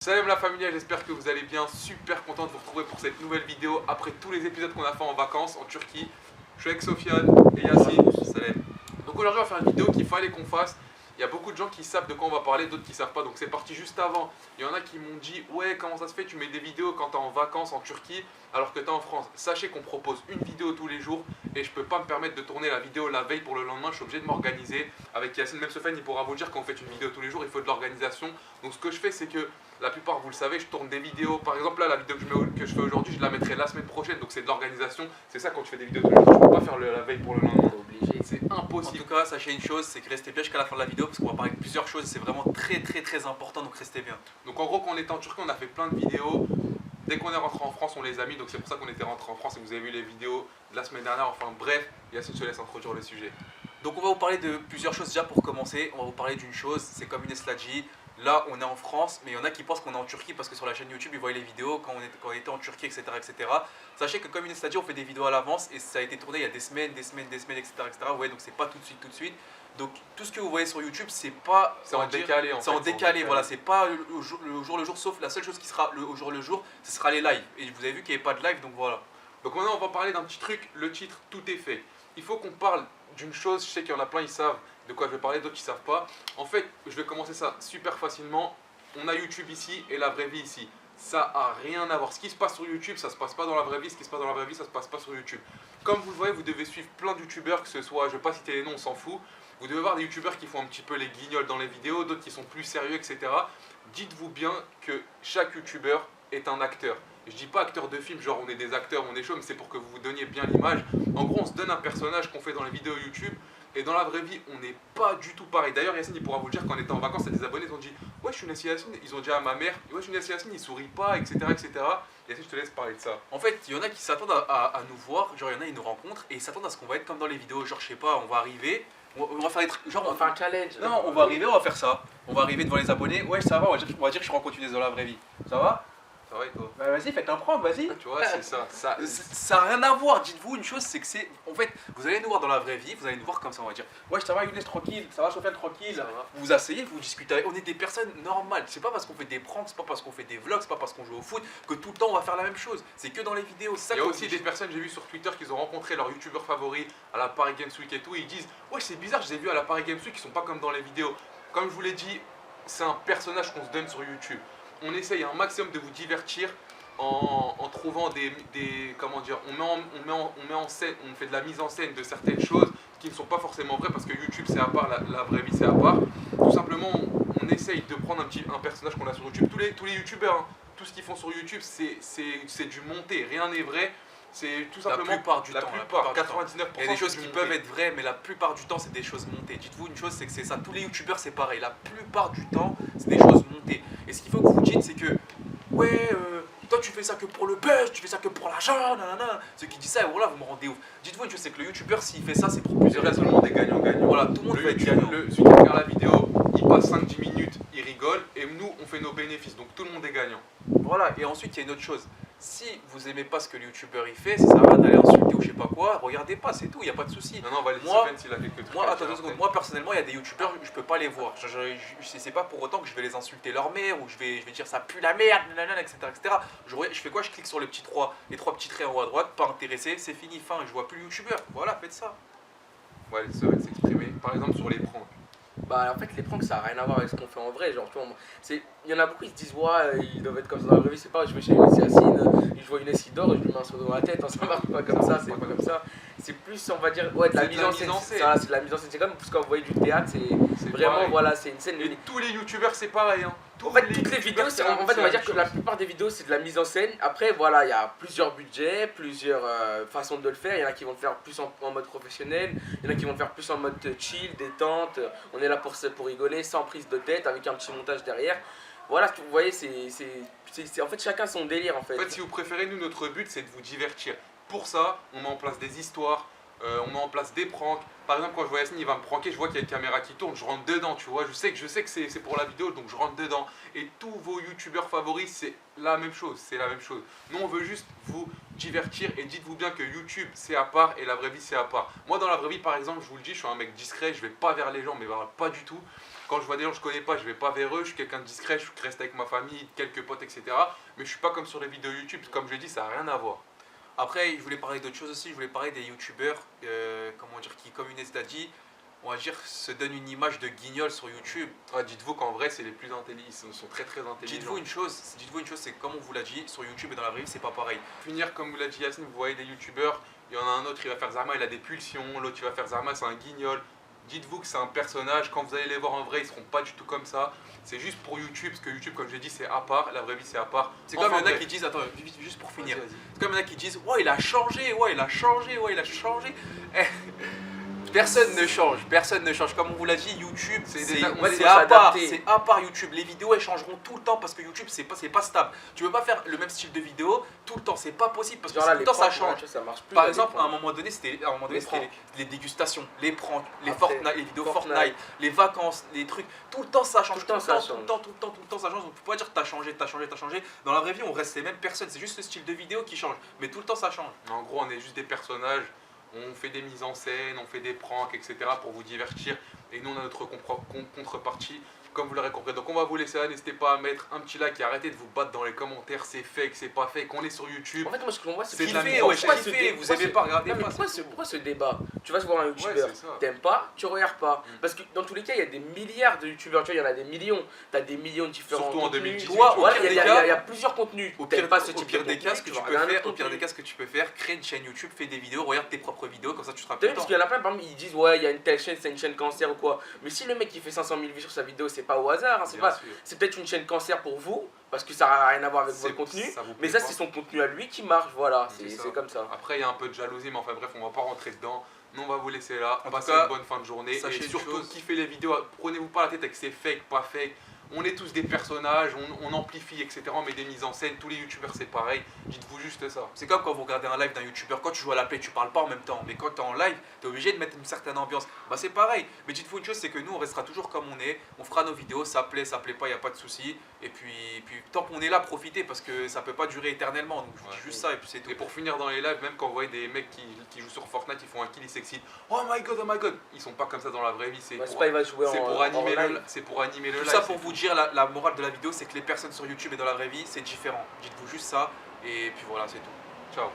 Salut la famille, j'espère que vous allez bien, super content de vous retrouver pour cette nouvelle vidéo après tous les épisodes qu'on a fait en vacances en Turquie. Je suis avec Sofiane et Yassine. Salut. Donc aujourd'hui on va faire une vidéo qu'il fallait qu'on fasse. Il y a beaucoup de gens qui savent de quoi on va parler, d'autres qui savent pas, donc c'est parti juste avant. Il y en a qui m'ont dit ouais, comment ça se fait, tu mets des vidéos quand tu es en vacances en Turquie alors que tu es en France. Sachez qu'on propose une vidéo tous les jours et je peux pas me permettre de tourner la vidéo la veille pour le lendemain. Je suis obligé de m'organiser. Avec Yassine, même Sofiane il pourra vous dire quand on fait une vidéo tous les jours il faut de l'organisation. Donc ce que je fais c'est que la plupart, vous le savez, je tourne des vidéos. Par exemple, là, la vidéo que je fais aujourd'hui, je la mettrai la semaine prochaine. Donc, c'est de l'organisation. C'est ça quand tu fais des vidéos tous les jours. Tu peux pas faire la veille pour le lendemain. Obligé. C'est impossible. En tout cas, sachez une chose, c'est que restez bien jusqu'à la fin de la vidéo parce qu'on va parler de plusieurs choses. C'est vraiment très important. Donc, restez bien. Donc, en gros, quand on était en Turquie, on a fait plein de vidéos. Dès qu'on est rentré en France, on les a mis. Donc, c'est pour ça qu'on était rentré en France et vous avez vu les vidéos de la semaine dernière. Enfin, bref, Yassine se laisse introduire le sujet. Donc, on va vous parler de plusieurs choses déjà pour commencer. On va vous parler d'une chose, c'est comme une Esladji. Là, on est en France, mais il y en a qui pensent qu'on est en Turquie parce que sur la chaîne YouTube, ils voient les vidéos quand on était en Turquie, etc. Sachez que comme une Esladji, on fait des vidéos à l'avance et ça a été tourné il y a des semaines, etc. Ouais, donc c'est pas tout de suite. Donc tout ce que vous voyez sur YouTube, c'est pas. C'est en décalé C'est en décalé, voilà, c'est pas le jour le jour, sauf la seule chose qui sera le jour, ce sera les lives. Et vous avez vu qu'il n'y avait pas de live, donc voilà. Donc, maintenant, on va parler d'un petit truc. Le titre, tout est fait. Il faut qu'on parle d'une chose. Je sais qu'il y en a plein, ils savent de quoi je vais parler, d'autres qui savent pas. En fait, je vais commencer ça super facilement. On a YouTube ici et la vraie vie ici. Ça a rien à voir. Ce qui se passe sur YouTube, ça se passe pas dans la vraie vie. Ce qui se passe dans la vraie vie, ça se passe pas sur YouTube. Comme vous le voyez, vous devez suivre plein de youtubeurs, que ce soit, je vais pas citer les noms, on s'en fout. Vous devez voir des youtubeurs qui font un petit peu les guignols dans les vidéos, d'autres qui sont plus sérieux, etc. Dites-vous bien que chaque youtubeur est un acteur. Je dis pas acteur de film, genre on est des acteurs, on est chaud, mais c'est pour que vous vous donniez bien l'image. En gros, on se donne un personnage qu'on fait dans les vidéos YouTube. Et dans la vraie vie, on n'est pas du tout pareil. D'ailleurs, Yassine, il pourra vous le dire, quand on était en vacances, il y a des abonnés qui ont dit ouais, je suis Nessie Yassine. Ils ont dit à ma mère ouais, je suis Nessie Yassine, il sourit pas, etc. Yassine, je te laisse parler de ça. En fait, il y en a qui s'attendent à nous voir, genre il y en a, ils nous rencontrent et ils s'attendent à ce qu'on va être comme dans les vidéos. Genre, je sais pas, on va arriver, on va faire des trucs. Genre, On va faire un challenge. Non, on va arriver, on va faire ça. On va arriver devant les abonnés. Ouais, ça va, on va dire que je rencontre une dans la vraie vie. Ça va? Ça va et toi? Bah vas-y, faites un prank, vas-y. Tu vois, c'est ça. Ça n'a rien à voir. Dites-vous une chose, c'est que c'est. En fait, vous allez nous voir dans la vraie vie, vous allez nous voir comme ça, on va dire. Ouais, ça va, Younes, tranquille. Ça va, Sofiane, tranquille. Ça va. Vous vous asseyez, vous discutez. On est des personnes normales. C'est pas parce qu'on fait des pranks, c'est pas parce qu'on fait des vlogs, c'est pas parce qu'on joue au foot que tout le temps on va faire la même chose. C'est que dans les vidéos. Il y a aussi des personnes, j'ai vu sur Twitter, qui ont rencontré leur youtubeur favori à la Paris Games Week et tout. Et ils disent ouais, c'est bizarre, je les ai vus à la Paris Games Week, ils sont pas comme dans les vidéos. Comme je vous l'ai dit, c'est un personnage qu'on se donne sur YouTube. On essaye un maximum de vous divertir. En trouvant comment dire, on met en scène, on fait de la mise en scène de certaines choses qui ne sont pas forcément vraies parce que YouTube c'est à part, la vraie vie c'est à part. Tout simplement, on essaye de prendre un personnage qu'on a sur YouTube. Tous les youtubeurs, hein, tout ce qu'ils font sur YouTube, c'est du monté, rien n'est vrai. C'est tout simplement la plupart du temps, 99%. Il y a des choses qui peuvent être vraies, mais la plupart du temps, c'est des choses montées. Dites-vous une chose, c'est que c'est ça. Tous les youtubeurs, c'est pareil. La plupart du temps, c'est des choses montées. Et ce qu'il faut que vous dites, c'est que, ouais, toi, tu fais ça que pour le buzz, tu fais ça que pour l'argent, nanana. Ceux qui disent ça, voilà, vous me rendez ouf. Dites-vous une chose, c'est que le youtubeur, s'il fait ça, c'est pour plusieurs raisons. Tout le monde est gagnant-gagnant. Voilà, tout le monde va être gagnant. Celui qui regarde la vidéo, il passe 5-10 minutes, il rigole, et nous, on fait nos bénéfices. Donc tout le monde est gagnant. Voilà, et ensuite, il y a une autre chose. Si vous aimez pas ce que le youtubeur il fait, ça sert à rien d'aller insulter ou je sais pas quoi, regardez pas, c'est tout, il n'y a pas de souci. Non, on va laisser Sofiane s'il a quelques trucs. Attends 2 secondes. Moi, personnellement, il y a des youtubeurs, je peux pas les voir. C'est pas pour autant que je vais les insulter leur mère ou je vais dire ça pue la merde, etc. Je fais quoi? Je clique sur les trois petits traits en haut à droite, pas intéressé, c'est fini, fin, je vois plus le youtubeur. Voilà, faites ça. Ouais, laisse Sofiane s'exprimer. Par exemple, sur les pranks. Bah en fait les pranks ça a rien à voir avec ce qu'on fait en vrai, genre tu vois, il y en a beaucoup qui se disent ouais ils doivent être comme ça dans la vraie vie, c'est pas, je vais chez Younes Yassine, je vois Younes qui dort et je lui mets un seau dans la tête, ça marche pas comme ça, c'est pas comme ça, c'est plus on va dire ouais de la mise en scène, c'est de la mise en scène, c'est comme parce quand vous voyez du théâtre, c'est vraiment pareil. voilà, c'est une scène. Et tous les youtubeurs c'est pareil hein. En fait, toutes les vidéos, on va dire que la plupart des vidéos, c'est de la mise en scène. Après, voilà, il y a plusieurs budgets, plusieurs façons de le faire. Il y en a qui vont le faire plus en mode professionnel, il y en a qui vont le faire plus en mode chill, détente. On est là pour rigoler, sans prise de tête, avec un petit montage derrière. Voilà, vous voyez, en fait, chacun son délire, en fait. En fait, si vous préférez, nous, notre but, c'est de vous divertir. Pour ça, on met en place des histoires, on met en place des pranks. Par exemple, quand je vois Yassine, il va me pranker, je vois qu'il y a une caméra qui tourne, je rentre dedans, tu vois. Je sais que c'est pour la vidéo, donc je rentre dedans. Et tous vos youtubeurs favoris, c'est la même chose, Nous, on veut juste vous divertir et dites-vous bien que YouTube, c'est à part et la vraie vie, c'est à part. Moi, dans la vraie vie, par exemple, je vous le dis, je suis un mec discret, je vais pas vers les gens, mais voilà, pas du tout. Quand je vois des gens que je connais pas, je vais pas vers eux. Je suis quelqu'un de discret, je reste avec ma famille, quelques potes, etc. Mais je suis pas comme sur les vidéos YouTube. Comme je l'ai dit, ça n'a rien à voir. Après, je voulais parler d'autre chose aussi. Je voulais parler des youtubeurs, comment dire, qui, comme Younes l'a dit, on va dire, se donnent une image de guignol sur YouTube. Dites-vous qu'en vrai, c'est les plus intelligents. Ils sont très très intelligents. Dites-vous une chose, c'est que comme on vous l'a dit, sur YouTube et dans la vraie vie, c'est pas pareil. Finir comme vous l'a dit Yacine, vous voyez des youtubeurs, il y en a un autre, il va faire Zarma, il a des pulsions, l'autre il va faire Zarma, c'est un guignol. Dites-vous que c'est un personnage, quand vous allez les voir en vrai, ils seront pas du tout comme ça. C'est juste pour YouTube, parce que YouTube, comme je l'ai dit, c'est à part, la vraie vie c'est à part. C'est comme il y en a qui disent, attends, juste pour finir, Vas-y. c'est comme il y en a qui disent, ouais, il a changé, ouais, il a changé, ouais, il a changé. Eh, personne ne change. Comme on vous l'a dit, YouTube, c'est à part. C'est à part YouTube. Les vidéos, elles changeront tout le temps parce que YouTube, c'est pas stable. Tu peux pas faire le même style de vidéo tout le temps. C'est pas possible parce que tout le temps, ça change. Ça marche plus. Par exemple, à un moment donné, c'était les dégustations, les pranks, les vidéos Fortnite, les vacances, les trucs. Tout le temps, ça change. Tout le temps, ça change. Donc, faut pas dire que t'as changé. Dans la vraie vie, on reste les mêmes personnes. C'est juste le style de vidéo qui change. Mais tout le temps, ça change. En gros, on est juste des personnages. On fait des mises en scène, on fait des pranks, etc. pour vous divertir. Et nous, on a notre contrepartie, comme vous l'aurez compris. Donc, on va vous laisser là. N'hésitez pas à mettre un petit like et arrêtez de vous battre dans les commentaires. C'est fake, c'est pas fake. On est sur YouTube. En fait, moi, ce que je vois, c'est de la kiffé, ouais, kiffé. Vous aimez pas regarder. Pourquoi ce débat? Tu vas se voir un youtubeur, t'aimes pas, tu regardes pas. Parce que dans tous les cas, il y a des milliards de youtubeurs, tu vois, il y en a des millions. T'as des millions de différents Surtout en contenus. 2018. Il y a plusieurs contenus. Au pire des cas, ce que tu peux faire, créer une chaîne YouTube, fais des vidéos, regarde tes propres vidéos, comme ça tu seras plus. Parce qu'il y en a plein, par exemple, ils disent ouais, il y a une telle chaîne, c'est une chaîne cancer ou quoi. Mais si le mec qui fait 500 000 vues sur sa vidéo, c'est pas au hasard, hein, c'est peut-être une chaîne cancer pour vous, parce que ça n'a rien à voir avec votre contenu. Mais ça, c'est son contenu à lui qui marche, voilà, c'est comme ça. Après, il y a un peu de jalousie, mais enfin bref, on va pas rentrer dedans. Nous, on va vous laisser là. Passez cas, une bonne fin de journée. Et surtout, chose. kiffez les vidéos. Prenez-vous pas la tête avec c'est fake, pas fake. On est tous des personnages, on amplifie, etc. On met des mises en scène. Tous les youtubeurs, c'est pareil. Dites-vous juste ça. C'est comme quand vous regardez un live d'un youtubeur, quand tu joues à la play, tu parles pas en même temps. Mais quand tu es en live, tu es obligé de mettre une certaine ambiance. Bah c'est pareil. Mais dites-vous une chose, c'est que nous, on restera toujours comme on est. On fera nos vidéos, ça plaît pas, il n'y a pas de souci. Et puis tant qu'on est là, profitez parce que ça peut pas durer éternellement. Donc je vous dis juste ça et puis c'est tout. Et pour finir dans les lives, même quand vous voyez des mecs qui jouent sur Fortnite, ils font un kill, ils s'excitent. Oh my god. Ils sont pas comme ça dans la vraie vie. C'est pour animer le live. Tout ça pour vous dire la morale de la vidéo, c'est que les personnes sur YouTube et dans la vraie vie, c'est différent. Dites-vous juste ça et puis voilà, c'est tout. Ciao.